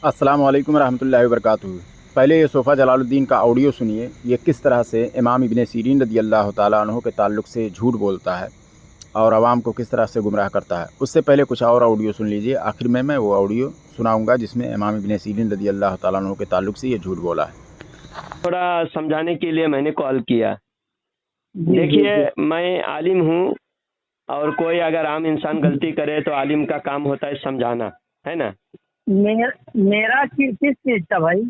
अस्सलाम वालेकुम रहमतुल्लाहि वबरकातुहू। पहले ये सोफ़ा जलालुद्दीन का ऑडियो सुनिए, ये किस तरह से इमाम इब्न सीरीन रदी अल्लाह ताला अन्हु के ताल्लुक़ से झूठ बोलता है और आवाम को किस तरह से गुमराह करता है। उससे पहले कुछ और ऑडियो सुन लीजिए, आखिर में मैं वो ऑडियो सुनाऊँगा जिसमें इमाम इब्न सीरीन रदी अल्लाह ताला अन्हु के ताल्लुक़ से ये झूठ बोला है। थोड़ा समझाने के लिए मैंने कॉल किया। देखिए, मैं आलिम हूँ और कोई अगर आम इंसान गलती करे तो आलिम का काम होता है समझाना, है ना। मेरा किस चीज का भाई?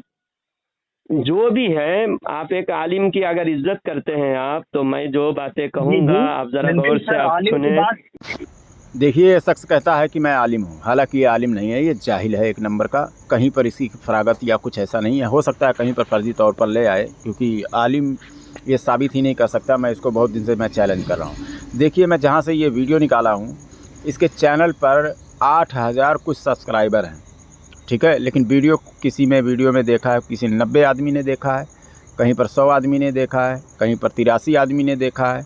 जो भी है, आप एक आलिम की अगर इज्जत करते हैं आप, तो मैं जो बातें कहूँगा आप जरा गौर से आप सुने। देखिए, ये शख्स कहता है कि मैं आलिम हूँ, हालांकि ये आलिम नहीं है, ये जाहिल है एक नंबर का। कहीं पर इसकी फरागत या कुछ ऐसा नहीं है, हो सकता है कहीं पर फर्जी तौर पर ले आए, क्योंकि आलिम ये साबित ही नहीं कर सकता। मैं इसको बहुत दिन से मैं चैलेंज कर रहा हूँ। देखिए, मैं जहाँ से ये वीडियो निकाला हूँ, इसके चैनल पर 8000 कुछ सब्सक्राइबर हैं, ठीक है। लेकिन वीडियो वीडियो में देखा है किसी 90 आदमी ने देखा है, कहीं पर 100 आदमी ने देखा है, कहीं पर 83 आदमी ने देखा है।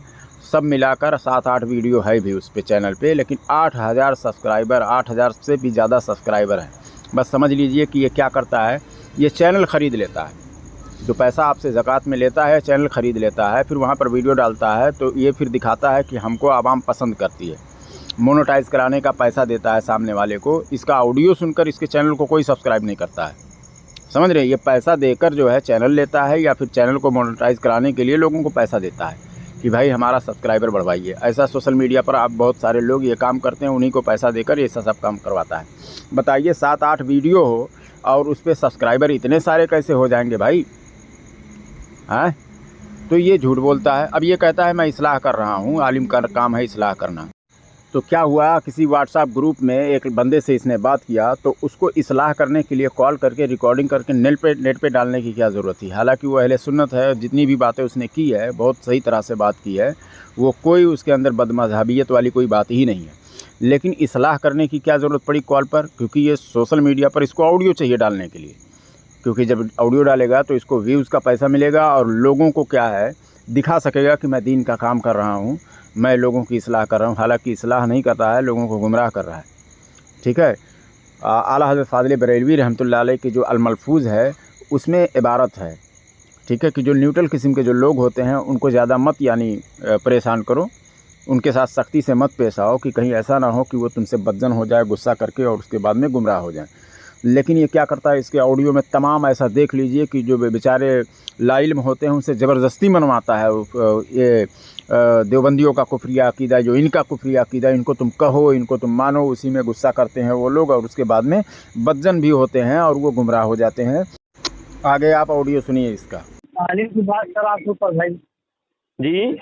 सब मिलाकर 7-8 वीडियो है भी उस पे चैनल पे, लेकिन 8000 सब्सक्राइबर, 8000 से भी ज़्यादा सब्सक्राइबर हैं। बस समझ लीजिए कि ये क्या करता है, ये चैनल ख़रीद लेता है। जो पैसा आपसे ज़कात में लेता है, चैनल ख़रीद लेता है, फिर वहाँ पर वीडियो डालता है, तो ये फिर दिखाता है कि हमको आवाम पसंद करती है। मोनेटाइज़ कराने का पैसा देता है सामने वाले को। इसका ऑडियो सुनकर इसके चैनल को कोई सब्सक्राइब नहीं करता है, समझ रहे हैं। ये पैसा देकर जो है चैनल लेता है, या फिर चैनल को मोनेटाइज़ कराने के लिए लोगों को पैसा देता है कि भाई हमारा सब्सक्राइबर बढ़वाइए। ऐसा सोशल मीडिया पर आप बहुत सारे लोग ये काम करते हैं, उन्हीं को पैसा देकर ये सब काम करवाता है। बताइए, 7-8 वीडियो हो और उस पर सब्सक्राइबर इतने सारे कैसे हो जाएंगे भाई, हैं? तो ये झूठ बोलता है। अब ये कहता है मैं इस्लाह कर रहा हूँ, आलिम का काम है इस्लाह करना। तो क्या हुआ, किसी व्हाट्सएप ग्रुप में एक बंदे से इसने बात किया, तो उसको इस्लाह करने के लिए कॉल करके रिकॉर्डिंग करके नेट पे डालने की क्या ज़रूरत थी। हालांकि वो अहले सुन्नत है, जितनी भी बातें उसने की है बहुत सही तरह से बात की है, वो कोई उसके अंदर बदमज़हबियत वाली कोई बात ही नहीं है। लेकिन इस्लाह करने की क्या ज़रूरत पड़ी कॉल पर, क्योंकि ये सोशल मीडिया पर इसको ऑडियो चाहिए डालने के लिए, क्योंकि जब ऑडियो डालेगा तो इसको व्यूज़ का पैसा मिलेगा और लोगों को क्या है दिखा सकेगा कि मैं दीन का काम कर रहा हूँ, मैं लोगों की इस्लाह कर रहा हूँ। हालांकि इस्लाह नहीं कर रहा है, लोगों को गुमराह कर रहा है, ठीक है। आला हज़रत फ़ाज़िल बरेलवी रहमतुल्लाह अलैह की जो अल-मलफूज़ है उसमें इबारत है, ठीक है, कि जो न्यूट्रल किस्म के जो लोग होते हैं उनको ज़्यादा मत परेशान करो, उनके साथ सख्ती से मत पेश आओ कि कहीं ऐसा ना हो कि वो तुमसे बदजन हो जाए गुस्सा करके और उसके बाद में गुमराह हो जाए। लेकिन ये क्या करता है, इसके ऑडियो में तमाम ऐसा देख लीजिए कि जो बेचारे लाइल्म होते हैं उनसे ज़बरदस्ती मनवाता है। ये देवबंदियों का कुफरिया अकीदा, जो इनका कुफरिया अकीदा, इनको तुम कहो, इनको तुम मानो, उसी में गुस्सा करते हैं वो लोग और उसके बाद में बदजन भी होते हैं और वो गुमराह हो जाते हैं। आगे आप ऑडियो सुनिए इसका। आलिम की बात सर आंखों पर भाई जी,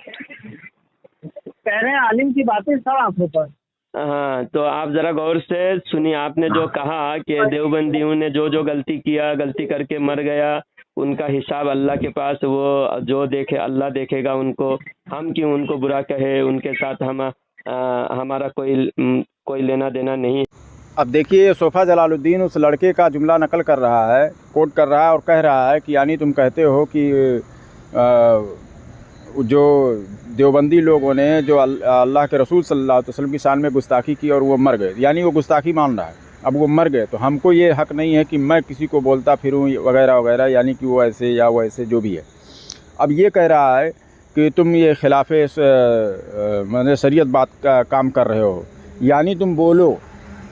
कह रहे हैं आलिम की बातें सर आंखों पर। हाँ, तो आप जरा गौर से सुनिए। आपने जो कहा कि देवबंदियों ने जो गलती किया, गलती करके मर गया, उनका हिसाब अल्लाह के पास, वो जो देखे अल्लाह देखेगा उनको। हम क्यों उनको बुरा कहे, उनके साथ हमारा कोई लेना देना नहीं। अब देखिए, सोफ़ा जलालुद्दीन उस लड़के का जुमला नकल कर रहा है, कोट कर रहा है और कह रहा है कि यानी तुम कहते हो कि जो देवबंदी लोगों ने जो अल्लाह के रसूल सल्लल्लाहु अलैहि वसल्लम की शान में गुस्ताखी की और वो मर गए, यानी वो गुस्ताखी मान रहा है। अब वो मर गए तो हमको ये हक़ नहीं है कि मैं किसी को बोलता फिरूं वगैरह वगैरह, यानी कि वो ऐसे या वो ऐसे जो भी है। अब ये कह रहा है कि तुम ये खिलाफ़े मैंने शरीयत बात का काम कर रहे हो, यानी तुम बोलो,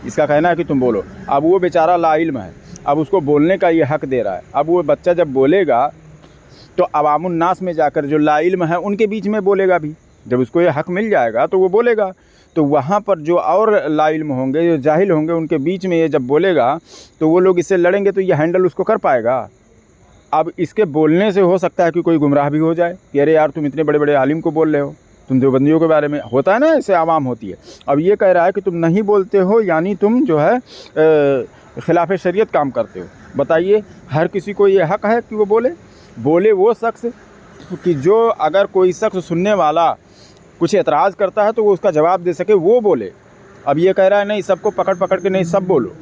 इसका कहना है कि तुम बोलो। अब वो बेचारा लाइल्म है, अब उसको बोलने का ये हक़ दे रहा है। अब वो बच्चा जब बोलेगा तो अवामुन नास में जाकर जो लाइल्म है उनके बीच में बोलेगा भी। जब उसको ये हक़ मिल जाएगा तो वो बोलेगा, तो वहाँ पर जो और लाइल्म होंगे, जो जाहिल होंगे, उनके बीच में ये जब बोलेगा तो वो लोग इससे लड़ेंगे, तो ये हैंडल उसको कर पाएगा। अब इसके बोलने से हो सकता है कि कोई गुमराह भी हो जाए कि अरे यार तुम इतने बड़े बड़े आलिम को बोल रहे हो, तुम देवबंदियों के बारे में, होता है ना, ऐसे आवाम होती है। अब ये कह रहा है कि तुम नहीं बोलते हो, यानी तुम जो है खिलाफ़ शरीयत काम करते हो। बताइए, हर किसी को ये हक़ है कि वो बोले वो शख्स कि जो अगर कोई शख्स सुनने वाला कुछ एतराज़ करता है तो वो उसका जवाब दे सके, वो बोले। अब ये कह रहा है नहीं, सबको पकड़ के नहीं सब बोलो,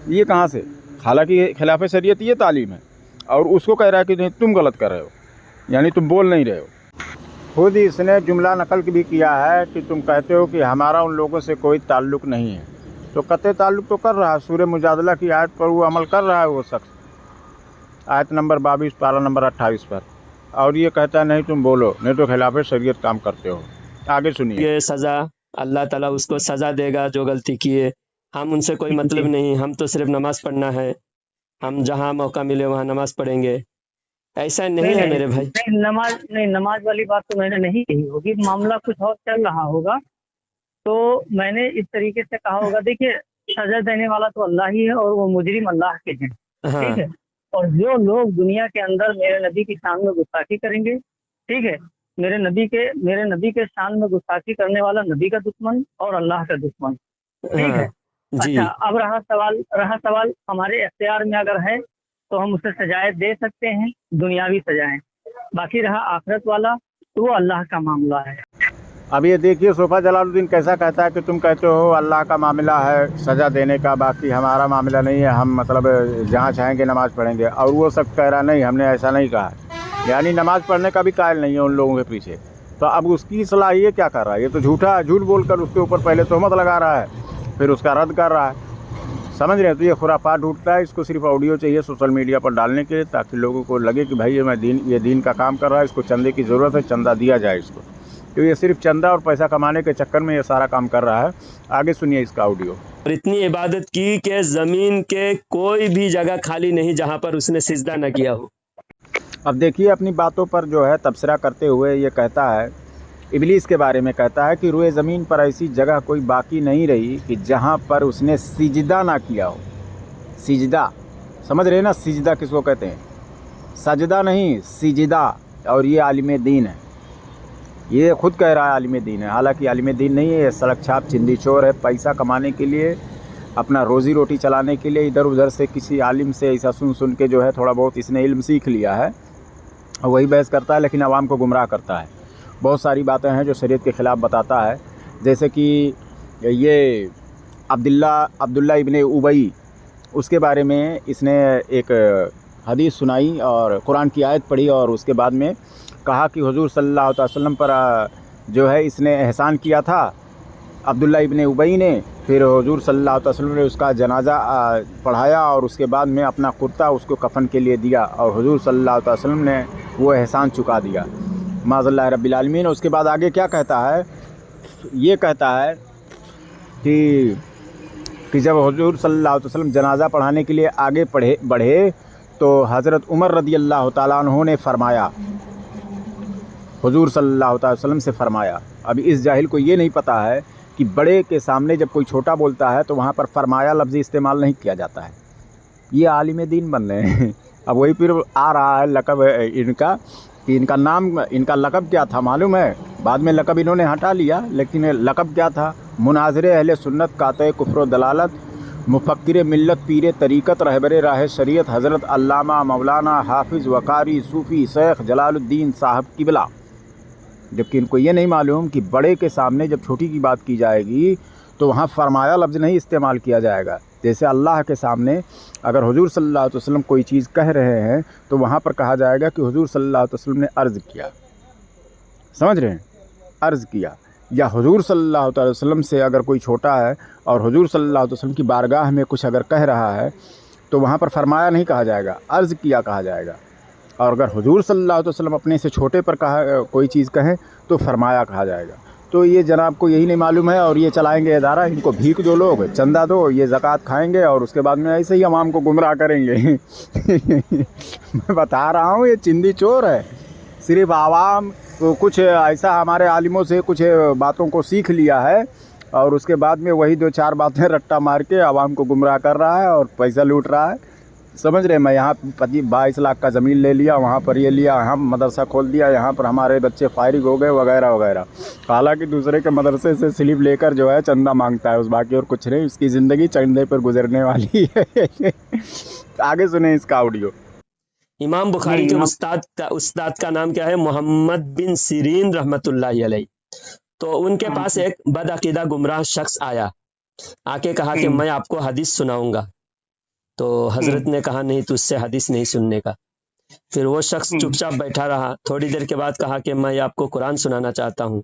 ये कहाँ से? हालांकि खिलाफ़ शरीयत ये तालीम है, और उसको कह रहा है कि नहीं तुम गलत कर रहे हो, यानी तुम बोल नहीं रहे हो। खुद इसने जुमला नकल भी किया है कि तुम कहते हो कि हमारा उन लोगों से कोई ताल्लुक़ नहीं है, तो कतई ताल्लुक तो कर रहा है, सूरह मुजादला की आयत पर वो अमल कर रहा है वो शख्स, आयत नंबर 22 पारा नंबर 28 पर, और ये कहता है नहीं तुम बोलो, नहीं तो खिलाफ शरीयत काम करते हो। आगे सुनिए। ये सजा अल्लाह ताला उसको सजा देगा जो गलती किए, हम उनसे कोई मतलब नहीं, हम तो सिर्फ नमाज पढ़ना है, हम जहाँ मौका मिले वहाँ नमाज पढ़ेंगे, ऐसा नहीं है मेरे भाई। नहीं, नमाज वाली बात तो मैंने नहीं कही होगी, मामला कुछ और चल रहा होगा, तो मैंने इस तरीके से कहा होगा। देखिए, सजा देने वाला तो अल्लाह ही है और वो मुजरिम अल्लाह के हैं, ठीक है। और जो लोग दुनिया के अंदर मेरे नबी की शान में गुस्ताखी करेंगे, ठीक है, मेरे नबी के शान में गुस्ताखी करने वाला नबी का दुश्मन और अल्लाह का दुश्मन, ठीक है। जी। अच्छा, अब रहा सवाल हमारे इख्तियार में अगर है तो हम उसे सजाएं दे सकते हैं, दुनियावी सजाएं। बाकी रहा आखिरत वाला तो वो अल्लाह का मामला है। अब ये देखिए सोफा जलालुद्दीन कैसा कहता है कि तुम कहते हो अल्लाह का मामला है सज़ा देने का, बाकी हमारा मामला नहीं है, हम मतलब जहाँ चाहेंगे नमाज़ पढ़ेंगे। और वो सब कह रहा नहीं, हमने ऐसा नहीं कहा, यानी नमाज़ पढ़ने का भी कायल नहीं है उन लोगों के पीछे। तो अब उसकी सलाह ये क्या कर रहा है, ये तो झूठ बोलकर उसके ऊपर पहले तहमत लगा रहा है, फिर उसका रद्द कर रहा है, समझ रहे हैं। तो ये खुराफात ढूंढता है, इसको सिर्फ ऑडियो चाहिए सोशल मीडिया पर डालने के लिए, ताकि लोगों को लगे कि भाई ये दीन का काम कर रहा है, इसको चंदे की ज़रूरत है, चंदा दिया जाए इसको। तो ये सिर्फ चंदा और पैसा कमाने के चक्कर में ये सारा काम कर रहा है। आगे सुनिए इसका ऑडियो। और इतनी इबादत की कि ज़मीन के कोई भी जगह खाली नहीं जहाँ पर उसने सिजदा न किया हो। अब देखिए अपनी बातों पर जो है तबसरा करते हुए ये कहता है, इबलीस के बारे में कहता है कि रुए ज़मीन पर ऐसी जगह कोई बाकी नहीं रही कि जहाँ पर उसने सिजदा ना किया हो। सिजदा समझ रहे ना, सिजदा किसको कहते हैं, सजदा नहीं सिजदा। और ये आलिम दीन है, ये खुद कह रहा है आलिम दीन है, हालांकि आलिम दीन नहीं है, ये सड़क छाप चिंदी चोर है। पैसा कमाने के लिए, अपना रोज़ी रोटी चलाने के लिए इधर उधर से किसी आलिम से ऐसा सुन के जो है थोड़ा बहुत इसने इल्म सीख लिया है, वही बहस करता है, लेकिन आवाम को गुमराह करता है। बहुत सारी बातें हैं जो शरीयत के ख़िलाफ़ बताता है, जैसे कि ये अब्दुल्ला इब्ने उबई, उसके बारे में इसने एक हदीस सुनाई और कुरान की आयत पढ़ी, और उसके बाद में कहा कि हुजूर सल्लल्लाहु अलैहि वसल्लम पर जो है इसने एहसान किया था अब्दुल्ला इब्ने उबई ने। फिर हुजूर सल्लल्लाहु अलैहि वसल्लम ने उसका जनाजा पढ़ाया और उसके बाद में अपना कुर्ता उसको कफन के लिए दिया, और हुजूर सल्लल्लाहु अलैहि वसल्लम ने वो एहसान चुका दिया माज़ल्लाह रब्बिल आलमीन। उसके बाद आगे क्या कहता है, ये कहता है कि जब हुजूर सल्लल्लाहु अलैहि वसल्लम जनाजा पढ़ाने के लिए आगे बढ़े तो हज़रत उमर रदियल्लाहु ताला अन्हु ने फरमाया, हुजूर सल्लल्लाहु अलैहि वसल्लम से फरमाया। अब इस जाहिल को ये नहीं पता है कि बड़े के सामने जब कोई छोटा बोलता है तो वहाँ पर फरमाया लफ्ज़ इस्तेमाल नहीं किया जाता है। ये आलिम दीन बन रहे हैं। अब वही फिर आ रहा है लक़ब इनका, कि इनका लक़ब क्या था मालूम है, बाद में लक़ब इन्होंने हटा लिया, लेकिन लक़ब क्या था, मुनाज़िर अहले सुन्नत काते कुफ्र दलालत मुफ़क्किर मिल्लत पीर तरीक़त रहबर राह शरीयत हज़रत अल्लामा मौलाना हाफिज़ वकारी सूफ़ी शेख जलालुद्दीन साहब किबला। जबकि इनको ये नहीं मालूम कि बड़े के सामने जब छोटी की बात की जाएगी तो वहाँ फरमाया लफ्ज़ नहीं इस्तेमाल किया जाएगा। जैसे अल्लाह के सामने अगर हुजूर सल्लल्लाहु अलैहि वसल्लम कोई चीज़ कह रहे हैं तो वहाँ पर कहा जाएगा कि हुजूर सल्लल्लाहु अलैहि वसल्लम ने अर्ज़ किया, समझ रहे हैं, अर्ज़ किया। या हुजूर सल्लल्लाहु अलैहि वसल्लम से अगर कोई छोटा है और हुजूर सल्लल्लाहु अलैहि वसल्लम की बारगाह में कुछ अगर कह रहा है तो वहाँ पर फरमाया नहीं कहा जाएगा, अर्ज़ किया कहा जाएगा। और अगर हुजूर सल्लल्लाहु अलैहि वसल्लम अपने से छोटे पर कोई चीज़ कहें तो फरमाया कहा जाएगा। तो ये जनाब को यही नहीं मालूम है, और ये चलाएंगे इदारा, इनको भीख दो लोग, चंदा दो, ये ज़कात खाएंगे और उसके बाद में ऐसे ही अवाम को गुमराह करेंगे। मैं बता रहा हूँ ये चिंदी चोर है, सिर्फ आवाम को कुछ ऐसा हमारे आलिमों से कुछ बातों को सीख लिया है और उसके बाद में वही 2-4 बातें रट्टा मार के आवाम को गुमराह कर रहा है और पैसा लूट रहा है, समझ रहे। मैं यहाँ 22 लाख का ज़मीन ले लिया, वहाँ पर ये लिया, हम मदरसा खोल दिया, यहाँ पर हमारे बच्चे फायरिग हो गए वगैरह वगैरह। हालांकि दूसरे के मदरसे से स्लिप लेकर जो है चंदा मांगता है, उस बाकी और कुछ नहीं, उसकी ज़िंदगी चंदे पर गुजरने वाली है। आगे सुने इसका ऑडियो। इमाम बुखारी के उस्ताद का नाम क्या है, मोहम्मद बिन सिरीन रहमतुल्लाहि अलैह। तो उनके पास एक बदअकीदा गुमराह शख्स आया, आके कहा कि मैं आपको हदीस सुनाऊंगा। तो हज़रत ने कहा नहीं, तुझसे हदीस नहीं सुनने का। پھر وہ شخص چپ چاپ بیٹھا رہا. تھوڑی دیر کے بعد کہا کہ میں آپ کو قرآن سنانا چاہتا ہوں.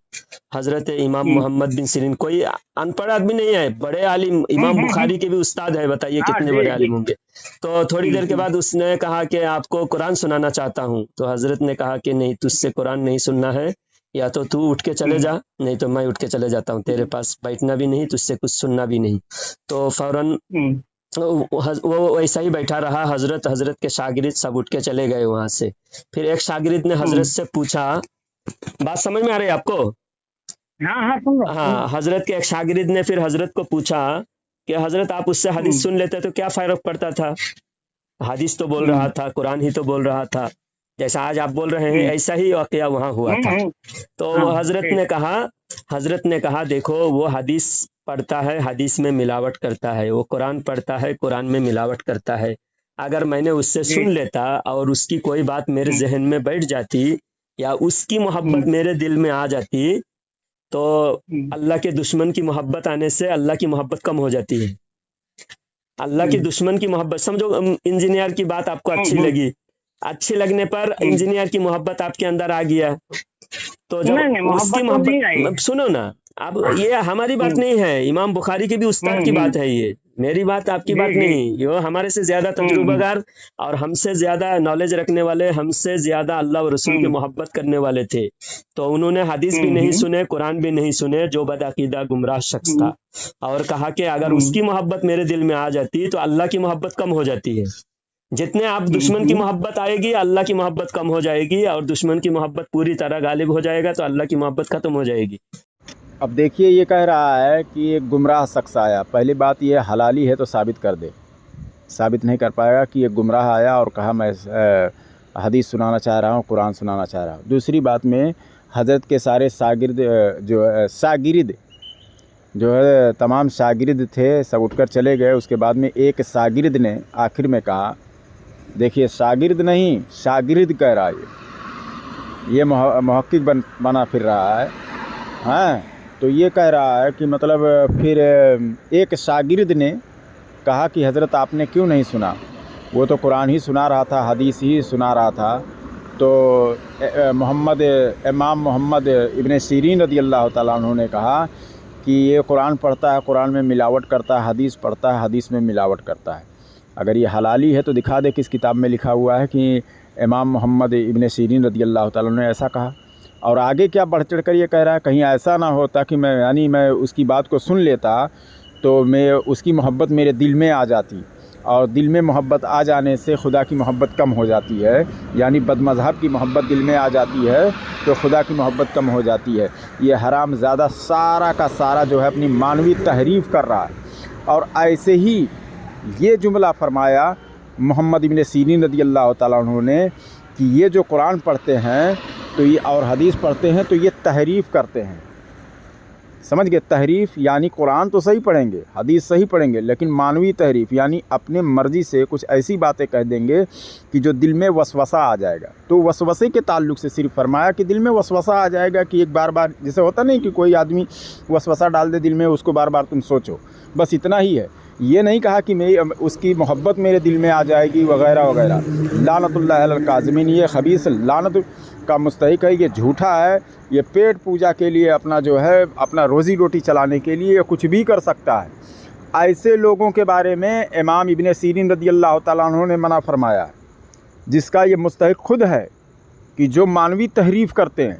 حضرت امام محمد بن سیرین، کوئی ان پڑھ آدمی نہیں ہے، بڑے عالم، امام بخاری کے بھی استاد ہے، بتائیے کتنے بڑے عالم ہوں گے. تو تھوڑی دیر کے بعد اس نے کہا کہ آپ کو قرآن سنانا چاہتا ہوں. تو حضرت نے کہا کہ نہیں، تجھ سے قرآن نہیں سننا ہے، یا تو اٹھ کے چلے جا، نہیں تو میں اٹھ کے چلے جاتا ہوں، تیرے پاس بیٹھنا بھی نہیں، تجھ سے کچھ سننا بھی نہیں. تو فوراً وہ ایسا ہی بیٹھا رہا. حضرت کے شاگرد سب اٹھ کے چلے گئے وہاں سے. پھر ایک شاگرد نے حضرت سے پوچھا، بات سمجھ میں آ رہی ہے آپ کو؟ ہاں، حضرت کے ایک شاگرد نے پھر حضرت کو پوچھا کہ حضرت آپ اس سے حدیث سن لیتے تو کیا فرق پڑتا تھا؟ حدیث تو بول رہا تھا، قرآن ہی تو بول رہا تھا، جیسا آج آپ بول رہے ہیں ایسا ہی واقعہ وہاں ہوا تھا. تو وہ حضرت نے کہا دیکھو، وہ حدیث پڑھتا ہے، حدیث میں ملاوٹ کرتا ہے، وہ قرآن پڑھتا ہے، قرآن میں ملاوٹ کرتا ہے. اگر میں نے اس سے سن لیتا اور اس کی کوئی بات میرے ذہن میں بیٹھ جاتی یا اس کی محبت میرے دل میں آ جاتی تو اللہ کے دشمن کی محبت آنے سے اللہ کی محبت کم ہو جاتی ہے. اللہ کی دشمن کی محبت، سمجھو انجینئر کی بات آپ کو اچھی لگی، اچھی لگنے پر انجینئر کی محبت آپ کے اندر آ گیا. تو جب اس کی محبت، سنو نا، اب یہ ہماری بات نہیں ہے، امام بخاری کے بھی استاد کی بات ہے، یہ میری بات آپ کی بات نہیں. یہ ہمارے سے زیادہ تجربہ کار اور ہم سے زیادہ نالج رکھنے والے، ہم سے زیادہ اللہ و رسول کی محبت کرنے والے تھے. تو انہوں نے حدیث بھی نہیں سنے، قرآن بھی نہیں سنے، جو بدعقیدہ گمراہ شخص تھا، اور کہا کہ اگر اس کی محبت میرے دل میں آ جاتی تو اللہ کی محبت کم ہو جاتی ہے. جتنے آپ دشمن کی محبت آئے گی اللہ کی محبت کم ہو جائے گی، اور دشمن کی محبت پوری طرح غالب ہو جائے گا تو اللہ کی محبت ختم ہو جائے گی. اب دیکھیے، یہ کہہ رہا ہے کہ ایک گمراہ شخص آیا. پہلی بات یہ حلالی ہے تو ثابت کر دے، ثابت نہیں کر پائے گا کہ ایک گمراہ آیا اور کہا میں حدیث سنانا چاہ رہا ہوں، قرآن سنانا چاہ رہا ہوں. دوسری بات میں حضرت کے سارے شاگرد جو ہے تمام شاگرد تھے، سب اٹھ کر چلے گئے. اس کے بعد میں ایک شاگرد نے آخر میں کہا، دیکھیے شاگرد نہیں شاگرد کہہ رہا ہے، یہ محقق بنا پھر رہا ہے. ہاں، تو یہ کہہ رہا ہے کہ مطلب پھر ایک شاگرد نے کہا کہ حضرت آپ نے کیوں نہیں سنا؟ وہ تو قرآن ہی سنا رہا تھا، حدیث ہی سنا رہا تھا. تو امام محمد ابن سیرین رضی اللہ تعالیٰ عنہ نے کہا کہ یہ قرآن پڑھتا ہے، قرآن میں ملاوٹ کرتا ہے، حدیث پڑھتا ہے، حدیث میں ملاوٹ کرتا ہے. اگر یہ حلالی ہے تو دکھا دے کس کتاب میں لکھا ہوا ہے کہ امام محمد ابن سیرین رضی اللہ تعالیٰ عنہ نے ایسا کہا. اور آگے کیا بڑھ چڑھ کر یہ کہہ رہا ہے، کہیں ایسا نہ ہوتا کہ میں اس کی بات کو سن لیتا تو میں اس کی محبت میرے دل میں آ جاتی، اور دل میں محبت آ جانے سے خدا کی محبت کم ہو جاتی ہے. یعنی بد مذہب کی محبت دل میں آ جاتی ہے تو خدا کی محبت کم ہو جاتی ہے. یہ حرام زیادہ سارا کا سارا جو ہے اپنی مانوی تحریف کر رہا ہے. اور ایسے ہی یہ جملہ فرمایا محمد ابن سیرین رضی اللہ تعالیٰ عنہ نے کہ یہ جو قرآن پڑھتے ہیں تو یہ اور حدیث پڑھتے ہیں تو یہ تحریف کرتے ہیں. سمجھ گئے؟ تحریف یعنی قرآن تو صحیح پڑھیں گے، حدیث صحیح پڑھیں گے، لیکن مانوی تحریف یعنی اپنے مرضی سے کچھ ایسی باتیں کہہ دیں گے کہ جو دل میں وسوسہ آ جائے گا. تو وسوسے کے تعلق سے صرف فرمایا کہ دل میں وسوسہ آ جائے گا، کہ ایک بار بار جیسے ہوتا نہیں کہ کوئی آدمی وسوسہ ڈال دے دل میں، اس کو بار بار تم سوچو، بس اتنا ہی ہے. یہ نہیں کہا کہ اس کی محبت میرے دل میں آ جائے گی وغیرہ وغیرہ. لعنت اللہ علی الکاذبین، یہ خبیث لعنت کا مستحق ہے، یہ جھوٹا ہے، یہ پیٹ پوجا کے لیے اپنا جو ہے اپنا روزی روٹی چلانے کے لیے یہ کچھ بھی کر سکتا ہے. ایسے لوگوں کے بارے میں امام ابن سیرین رضی اللہ تعالیٰ عنہ نے منع فرمایا، جس کا یہ مستحق خود ہے کہ جو مانوی تحریف کرتے ہیں،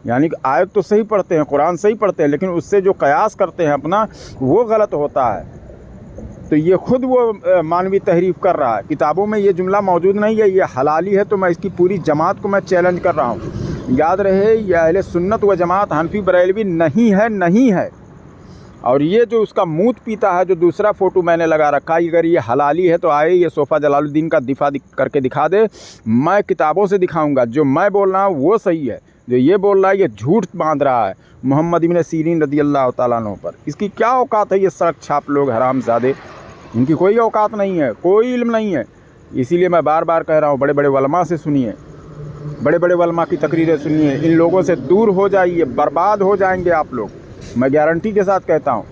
یعنی کہ آیت تو صحیح پڑھتے ہیں، قرآن صحیح پڑھتے ہیں، لیکن اس سے جو قیاس کرتے ہیں اپنا وہ غلط ہوتا ہے. تو یہ خود وہ مانوی تحریف کر رہا ہے. کتابوں میں یہ جملہ موجود نہیں ہے، یہ حلالی ہے. تو میں اس کی پوری جماعت کو میں چیلنج کر رہا ہوں. یاد رہے، یہ اہل سنت و جماعت حنفی بریلوی نہیں ہے. اور یہ جو اس کا موت پیتا ہے، جو دوسرا فوٹو میں نے لگا رکھا ہے، اگر یہ حلالی ہے تو آئے یہ صوفہ جلال الدین کا دفاع کر کے دکھا دے. میں کتابوں سے دکھاؤں گا، جو میں بول رہا ہوں وہ صحیح ہے، جو یہ بول رہا ہے یہ جھوٹ باندھ رہا ہے محمد ابن سیرین رضی اللہ تعالیٰ عنہ پر. اس کی کیا اوقات ہے؟ یہ سڑک چھاپ لوگ حرام زادے، ان کی کوئی اوقات نہیں ہے، کوئی علم نہیں ہے. اسی لیے میں بار بار کہہ رہا ہوں، بڑے بڑے علماء سے سنیے، بڑے بڑے علماء کی تقریریں سنیے. ان لوگوں سے دور ہو جائیے، برباد ہو جائیں گے آپ لوگ. میں گارنٹی کے ساتھ کہتا ہوں.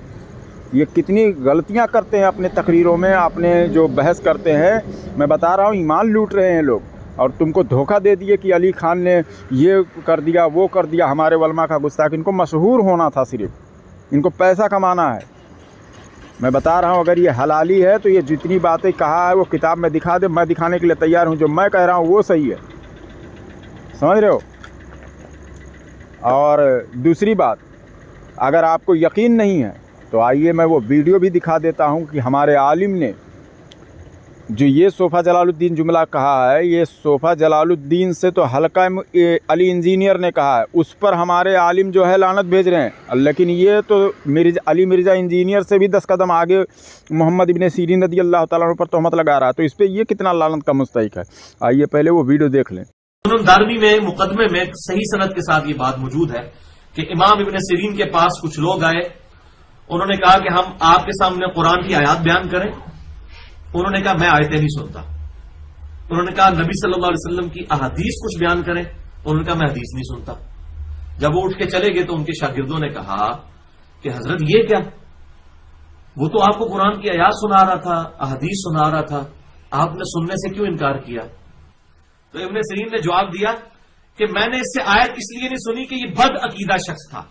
یہ کتنی غلطیاں کرتے ہیں اپنے تقریروں میں، اپنے جو بحث کرتے ہیں. میں بتا رہا ہوں ایمان لوٹ رہے ہیں لوگ. और तुमको धोखा दे दिए कि अली खान ने ये कर दिया वो कर दिया, हमारे उलमा का गुस्ताख। इनको मशहूर होना था, सिर्फ इनको पैसा कमाना है। मैं बता रहा हूँ, अगर ये हलाली है तो ये जितनी बातें कहा है वो किताब में दिखा दे, मैं दिखाने के लिए तैयार हूँ। जो मैं कह रहा हूँ वो सही है, समझ रहे हो। और दूसरी बात, अगर आपको यकीन नहीं है तो आइए मैं वो वीडियो भी दिखा देता हूँ कि हमारे आलिम ने जो ये सोफ़ा जलालुद्दीन जुमला कहा है, ये सोफ़ा जलालुद्दीन से तो हल्का अली इंजीनियर ने कहा है, उस पर हमारे आलिम जो है लानत भेज रहे हैं। लेकिन ये तो अली मिर्ज़ा इंजीनियर से भी 10 कदम आगे मोहम्मद इब्न सीरीन रज़ी अल्लाह ताला पर तोहमत लगा रहा है, तो इस पर ये कितना लानत का मुस्तहिक है। आइए पहले वो वीडियो देख लें। दारमी में मुकदमे में सही सनद के साथ ये बात मौजूद है कि इमाम इब्न सीरीन के पास कुछ लोग आए, उन्होंने कहा कि हम आपके सामने कुरान की आयत बयान करें। उन्होंने कहा मैं आयतें नहीं सुनता। उन्होंने कहा नबी सल्लल्लाहु अलैहि वसल्लम की अहादीस कुछ बयान करें। उन्होंने कहा मैं हदीस नहीं सुनता। जब वो उठ के चले गए तो उनके शागिर्दों ने कहा कि हजरत ये क्या, वो तो आपको कुरान की आयत सुना रहा था, अहादीस सुना रहा था, आपने सुनने से क्यों इनकार किया। तो इब्न सीरीन ने जवाब दिया कि मैंने इससे आयत इसलिए नहीं सुनी कि ये बद अकीदा शख्स था।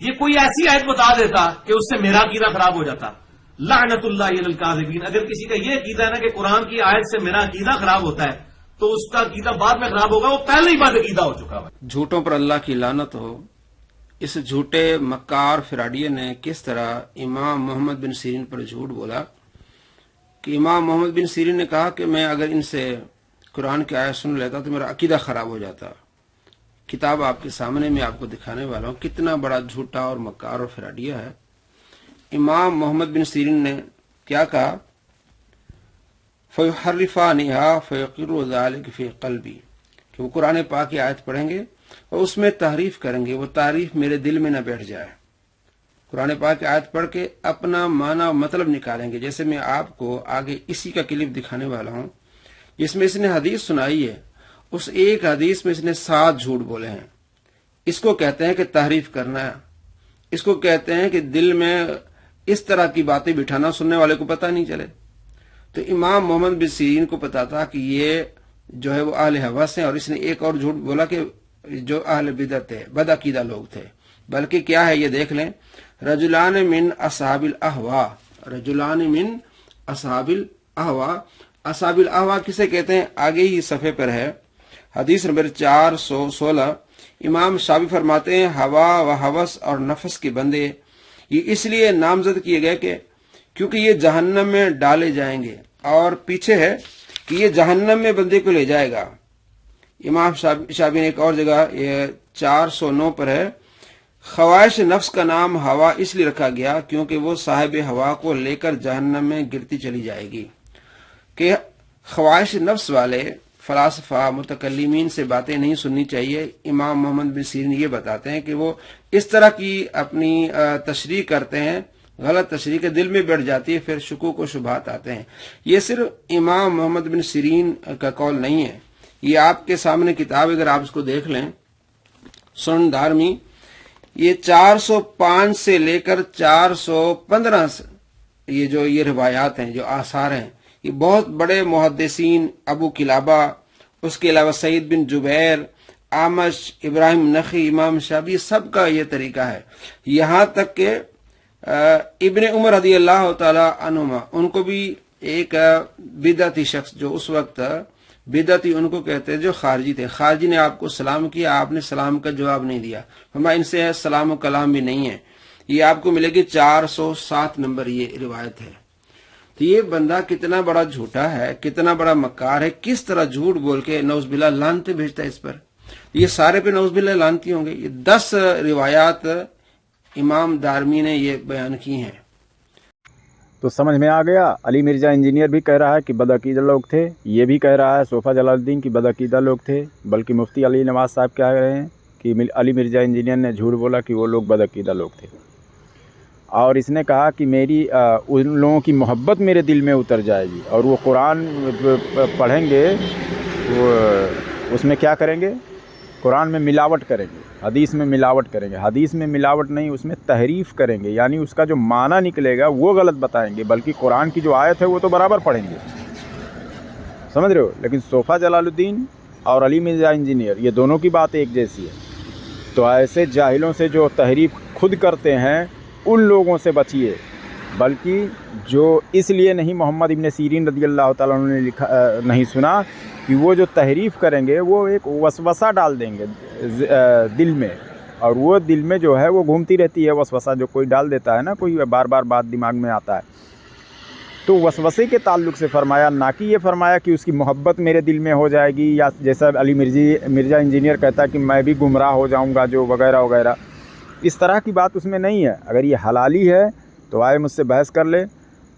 ये कोई ऐसी आयत बता देता कि उससे मेरा अकीदा खराब हो जाता। लानतुल्लाहि अलल काज़िबीन। अगर किसी का ये अकीदा है ना कि कुरान की आयत से मेरा अकीदा खराब होता है, तो उसका अकीदा बाद में खराब होगा, वो पहले ही बद अकीदा हो चुका है। झूठों पर अल्लाह की लानत हो। इस झूठे मक्कार फिराडिये ने किस तरह इमाम मोहम्मद बिन सीरीन पर झूठ बोला कि इमाम मोहम्मद बिन सीरीन ने कहा कि मैं अगर इनसे कुरान की आयत सुन लेता तो मेरा अकीदा खराब हो जाता। किताब आपके सामने में आपको दिखाने वाला हूं, कितना बड़ा झूठा और मक्कार और फिराडिया है। इमाम मोहम्मद बिन सीरीन ने क्या कहा, फ़युहर्रिफ़ानिहा फ़यक़िर्रु ज़ालिक फ़ी क़ल्बी, कि वो कुरान पाक की आयत पढ़ेंगे और उसमें तारीफ करेंगे, वो तारीफ मेरे दिल में न बैठ जाए। कुरान पाक की आयत पढ़ के अपना माना मतलब निकालेंगे। जैसे मैं आपको आगे इसी का क्लिप दिखाने वाला हूं, जिसमें इसने हदीस सुनाई है, उस एक हदीस में इसने 7 झूठ बोले हैं। इसको कहते हैं कि तारीफ करना, इसको कहते हैं कि दिल में इस तरह की बातें बिठाना, सुनने वाले को पता नहीं चले। तो इमाम मोहम्मद बिन सीरीन को पता था कि ये जो है वो अहले हवस हैं, और इसने एक और झूठ बोला कि जो अहले बिदअत है, बदअकीदा लोग थे। बल्कि क्या है ये देख लें, रजुलान मिन असहाबिल अहवा, रजुलान मिन असहाबिल अहवा। असहाबिल अहवा किसे कहते हैं, आगे ही सफ़े पर है, हदीस नंबर 416। इमाम शाफी फरमाते हैं हवा व हवस और नफस के बंदे ये इसलिए नामजद किए गए कि क्योंकि ये जहन्नम में डाले जाएंगे, और पीछे है कि ये जहन्नम में बंदे को ले जाएगा। इमाम शाफी ने एक और जगह ये 409 पर है, ख्वाहिश नफ्स का नाम हवा इसलिए रखा गया क्योंकि वो साहिब हवा को लेकर जहन्नम में गिरती चली जाएगी। कि ख्वाहिश नफ्स वाले फलासफा मुतकल्लिमीन से बातें नहीं सुननी चाहिए। इमाम मोहम्मद बिन सीरीन ये बताते हैं कि वो इस तरह की अपनी तशरीह करते हैं, गलत तशरीह के दिल में बैठ जाती है, फिर शुकूक व शुबहात आते हैं। ये सिर्फ इमाम मोहम्मद बिन सीरीन का कौल नहीं है, ये आपके सामने किताब अगर आप इसको देख लें, सुनन दारमी, ये 405 से लेकर 415 ये जो ये रिवायात हैं, जो आसार हैं, ये बहुत बड़े मुहद्दिसीन अबू किलाबा, उसके अलावा सईद बिन जुबैर, आमश, इब्राहिम नखी, इमाम शाफी, सबका ये तरीका है। यहाँ तक के इब्ने उमर रज़ी अल्लाह ताला अन्हुमा, उनको भी एक बिदअती शख्स, जो उस वक्त बिदअती उनको कहते हैं, जो खारजी थे, खारजी ने आपको सलाम किया, आपने सलाम का जवाब नहीं दिया, हमारा इनसे सलाम कलाम भी नहीं है। ये आपको मिलेगी 407 नंबर ये रिवायत है। तो ये बंदा कितना बड़ा झूठा है, कितना बड़ा मक्कार है, किस तरह झूठ बोल के नौज़बिल्लाह लानते भेजता है इस पर। ये सारे पे नौज़बिल्लाह लानती होंगे। ये 10 रिवायात इमाम दारमी ने ये बयान की हैं। तो समझ में आ गया। अली मिर्ज़ा इंजीनियर भी कह रहा है कि बदअकीदा लोग थे, ये भी कह रहा है सोफ़ा जलालुद्दीन की बदअकीदा लोग थे। बल्कि मुफ्ती अली नवाज साहब कह रहे हैं कि अली मिर्ज़ा इंजीनियर ने झूठ बोला कि वो लोग बदअकीदा लोग थे। और इसने कहा कि मेरी उन लोगों की मोहब्बत मेरे दिल में उतर जाएगी, और वो कुरान पढ़ेंगे, वो उसमें क्या करेंगे, कुरान में मिलावट करेंगे, हदीस में मिलावट करेंगे। हदीस में मिलावट नहीं, उसमें तहरीफ़ करेंगे, यानी उसका जो माना निकलेगा वो गलत बताएंगे, बल्कि कुरान की जो आयत है वो तो बराबर पढ़ेंगे। समझ रहे हो। लेकिन सोफा जलालुद्दीन और अली मिर्ज़ा इंजीनियर ये दोनों की बात एक जैसी है। तो ऐसे जाहिलों से जो तहरीफ खुद करते हैं उन लोगों से बचिए। बल्कि जो इसलिए नहीं मोहम्मद इब्न सीरीन रज़ी अल्लाह ताला अन्हु ने लिखा नहीं सुना कि वो जो तहरीफ करेंगे वो एक वसवसा डाल देंगे दिल में, और वो दिल में जो है वो घूमती रहती है वसवसा, जो कोई डाल देता है ना, कोई बार बार बात दिमाग में आता है। तो वसवसे के ताल्लुक़ से फरमाया, ना कि ये फरमाया कि उसकी मोहब्बत मेरे दिल में हो जाएगी, या जैसा अली मिर्ज़ा इंजीनियर कहता है कि मैं भी गुमराह हो जाऊंगा जो वगैरह वगैरह, इस तरह की बात उसमें नहीं है। अगर ये हलाली है तो आए मुझसे बहस कर ले,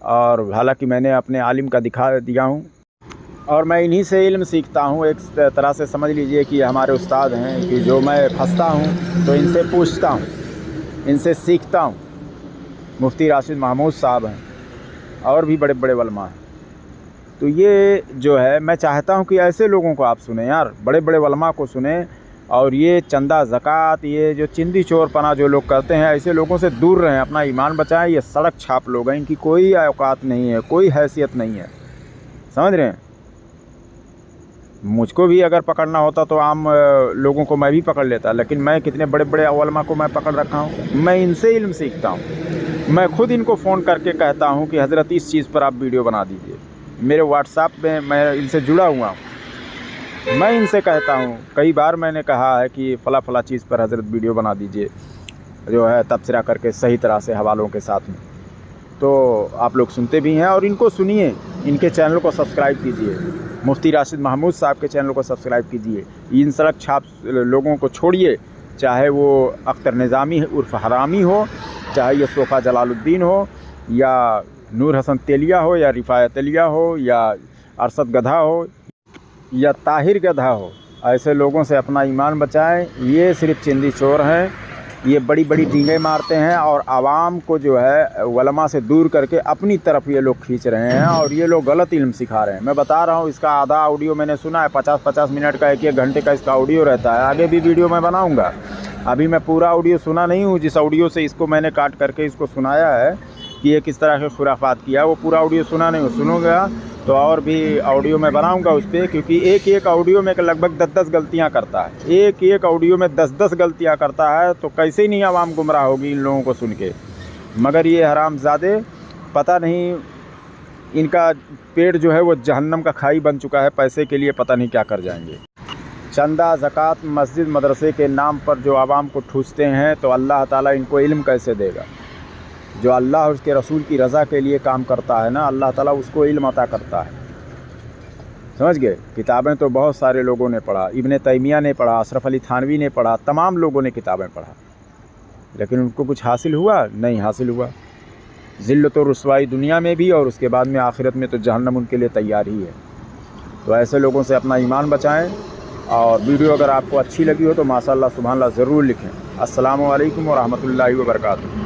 और हालांकि मैंने अपने आलिम का दिखा दिया हूँ और मैं इन्हीं से इल्म सीखता हूँ। एक तरह से समझ लीजिए कि हमारे उस्ताद हैं कि जो मैं फंसता हूँ तो इनसे पूछता हूँ, इनसे सीखता हूँ। मुफ्ती राशिद महमूद साहब हैं और भी बड़े बड़े उलमा हैं। तो ये जो है मैं चाहता हूँ कि ऐसे लोगों को आप सुने यार, बड़े बड़े उलमा को सुने, और ये चंदा ज़कात, ये जो चिंदी चोरपना जो लोग करते हैं, ऐसे लोगों से दूर रहें, अपना ईमान बचाएं। ये सड़क छाप लोग हैं, इनकी कोई औकात नहीं है, कोई हैसियत नहीं है, समझ रहे हैं। मुझको भी अगर पकड़ना होता तो आम लोगों को मैं भी पकड़ लेता, लेकिन मैं कितने बड़े बड़े उलमा को मैं पकड़ रखा हूँ। मैं इनसे इल्म सीखता हूँ। मैं खुद इनको फ़ोन करके कहता हूँ कि हज़रत इस चीज़ पर आप वीडियो बना दीजिए। मेरे व्हाट्सएप में मैं इनसे जुड़ा हुआ हूँ, मैं इनसे कहता हूँ, कई बार मैंने कहा है कि फ़ला चीज़ पर हज़रत वीडियो बना दीजिए, जो है तबसरा करके सही तरह से हवालों के साथ में। तो आप लोग सुनते भी हैं और इनको सुनिए, इनके चैनल को सब्सक्राइब कीजिए, मुफ्ती राशिद महमूद साहब के चैनल को सब्सक्राइब कीजिए। इन सड़क छाप लोगों को छोड़िए, चाहे वो अख्तर निज़ामी उर्फ हरामी हो, चाहे ये सोफ़ा जलालुद्दीन हो, या नूर हसन तेलिया हो, या रिफ़ायत तेलिया हो, या अरसद गधा हो, या ताहिर गधा हो। ऐसे लोगों से अपना ईमान बचाएं। ये सिर्फ चिंदी चोर हैं, ये बड़ी बड़ी डींगें मारते हैं और आवाम को जो है उलमा से दूर करके अपनी तरफ ये लोग खींच रहे हैं, और ये लोग गलत इल्म सिखा रहे हैं। मैं बता रहा हूँ, इसका आधा ऑडियो मैंने सुना है, 50-50 मिनट का, 1-1 घंटे का इसका ऑडियो रहता है। आगे भी वीडियो मैं बनाऊँगा। अभी मैं पूरा ऑडियो सुना नहीं हूँ, जिस ऑडियो से इसको मैंने काट करके इसको सुनाया है कि ये किस तरह के खुराफात किया, वो पूरा ऑडियो सुना नहीं हूँ। सुनूँगा तो और भी ऑडियो में बनाऊंगा उस पर, क्योंकि एक ऑडियो में लगभग 10-10 गलतियां करता है। एक ऑडियो में 10-10 गलतियां करता है, तो कैसे ही नहीं आवाम गुमराह होगी इन लोगों को सुन के। मगर ये हरामजादे, पता नहीं इनका पेट जो है वो जहन्नम का खाई बन चुका है, पैसे के लिए पता नहीं क्या कर जाएंगे। चंदा ज़कात मस्जिद मदरसे के नाम पर जो आवाम को ठूसते हैं, तो अल्लाह ताला इनको इल्म कैसे देगा। जो अल्लाह और उसके रसूल की रज़ा के लिए काम करता है ना, अल्लाह ताला उसको इल्म अता करता है, समझ गए। किताबें तो बहुत सारे लोगों ने पढ़ा, इब्न तैमिया ने पढ़ा, अशरफ अली थानवी ने पढ़ा, तमाम लोगों ने किताबें पढ़ा, लेकिन उनको कुछ हासिल हुआ नहीं, हासिल हुआ ज़िल्लत और रुसवाई दुनिया में भी, और उसके बाद में आखिरत में तो जहन्नम उनके लिए तैयार ही है। तो ऐसे लोगों से अपना ईमान बचाएं। और वीडियो अगर आपको अच्छी लगी हो तो माशाअल्लाह सुभान अल्लाह ज़रूर लिखें। अस्सलामु अलैकुम व रहमतुल्लाहि व बरकातुहू।